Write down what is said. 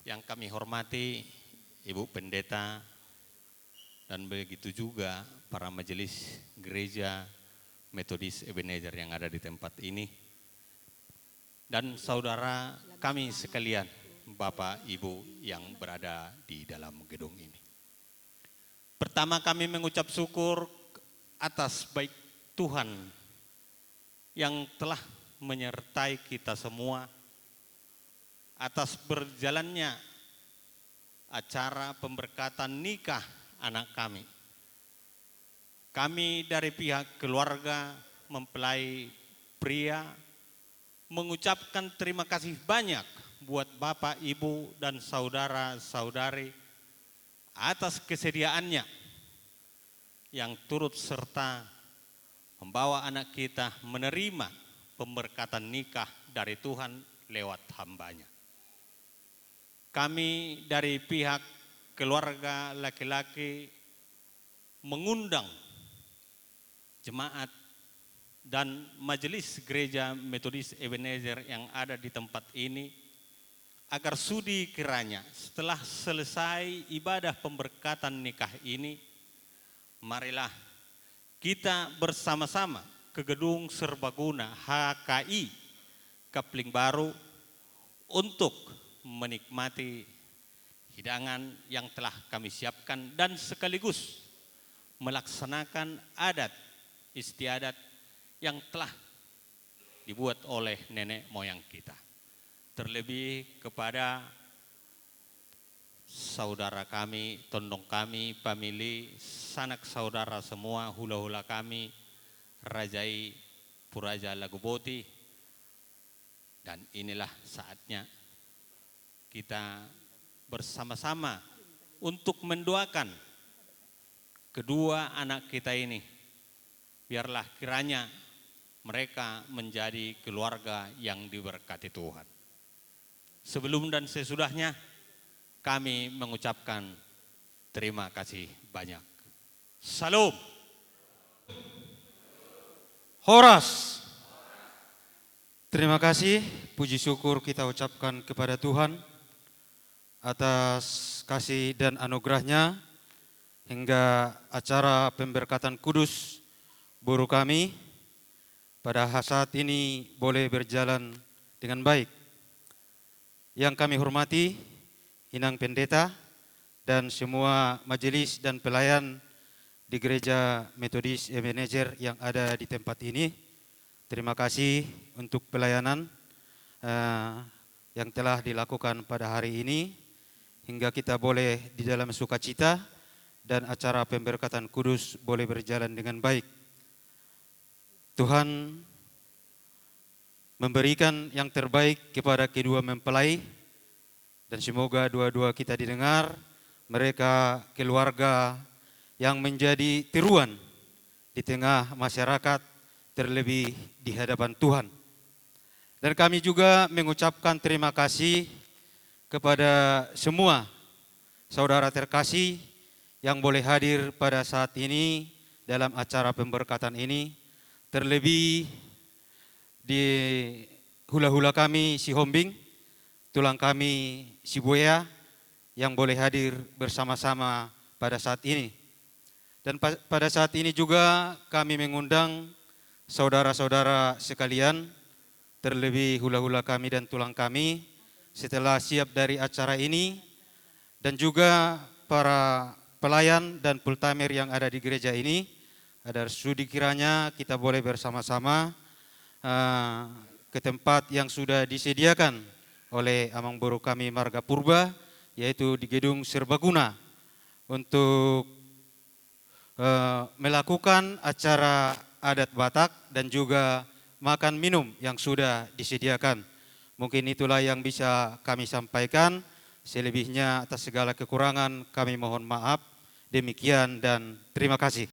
Yang kami hormati Ibu Pendeta dan begitu juga para majelis gereja Metodis Ebenezer yang ada di tempat ini. Dan saudara kami sekalian, Bapak Ibu yang berada di dalam gedung ini. Pertama kami mengucap syukur atas baik Tuhan yang telah menyertai kita semua atas berjalannya acara pemberkatan nikah anak kami. Kami dari pihak keluarga mempelai pria mengucapkan terima kasih banyak buat Bapak, Ibu, dan saudara-saudari atas kesediaannya yang turut serta membawa anak kita menerima pemberkatan nikah dari Tuhan lewat hambanya. Kami dari pihak keluarga laki-laki mengundang jemaat dan majelis gereja Metodis Ebenezer yang ada di tempat ini agar sudi kiranya setelah selesai ibadah pemberkatan nikah ini, marilah kita bersama-sama ke gedung serbaguna HKI Kapling Baru untuk menikmati hidangan yang telah kami siapkan dan sekaligus melaksanakan adat istiadat yang telah dibuat oleh nenek moyang kita. Terlebih kepada saudara kami, tondong kami, famili, sanak saudara semua, hula-hula kami, Rajai Puraja Laguboti. Dan inilah saatnya kita bersama-sama untuk mendoakan kedua anak kita ini. Biarlah kiranya mereka menjadi keluarga yang diberkati Tuhan. Sebelum dan sesudahnya kami mengucapkan terima kasih banyak. Salam. Horas. Terima kasih, puji syukur kita ucapkan kepada Tuhan atas kasih dan anugerahnya hingga acara pemberkatan kudus buruh kami pada saat ini boleh berjalan dengan baik. Yang kami hormati Inang Pendeta dan semua majelis dan pelayan di gereja Metodis Ebenezer yang ada di tempat ini. Terima kasih untuk pelayanan yang telah dilakukan pada hari ini hingga kita boleh di dalam sukacita dan acara pemberkatan kudus boleh berjalan dengan baik. Tuhan memberikan yang terbaik kepada kedua mempelai dan semoga dua-dua kita didengar, mereka keluarga yang menjadi tiruan di tengah masyarakat, terlebih di hadapan Tuhan. Dan kami juga mengucapkan terima kasih kepada semua saudara terkasih yang boleh hadir pada saat ini dalam acara pemberkatan ini, terlebih di hula-hula kami si Hombing, tulang kami si Buya yang boleh hadir bersama-sama pada saat ini. Dan pada saat ini juga kami mengundang saudara-saudara sekalian, terlebih hula-hula kami dan tulang kami setelah siap dari acara ini, dan juga para pelayan dan pultamer yang ada di gereja ini, ada sudi kiranya kita boleh bersama-sama ke tempat yang sudah disediakan oleh Amang Boru kami Marga Purba, yaitu di gedung Serbaguna untuk melakukan acara adat Batak dan juga makan minum yang sudah disediakan. Mungkin itulah yang bisa kami sampaikan. Selebihnya atas segala kekurangan kami mohon maaf. Demikian dan terima kasih.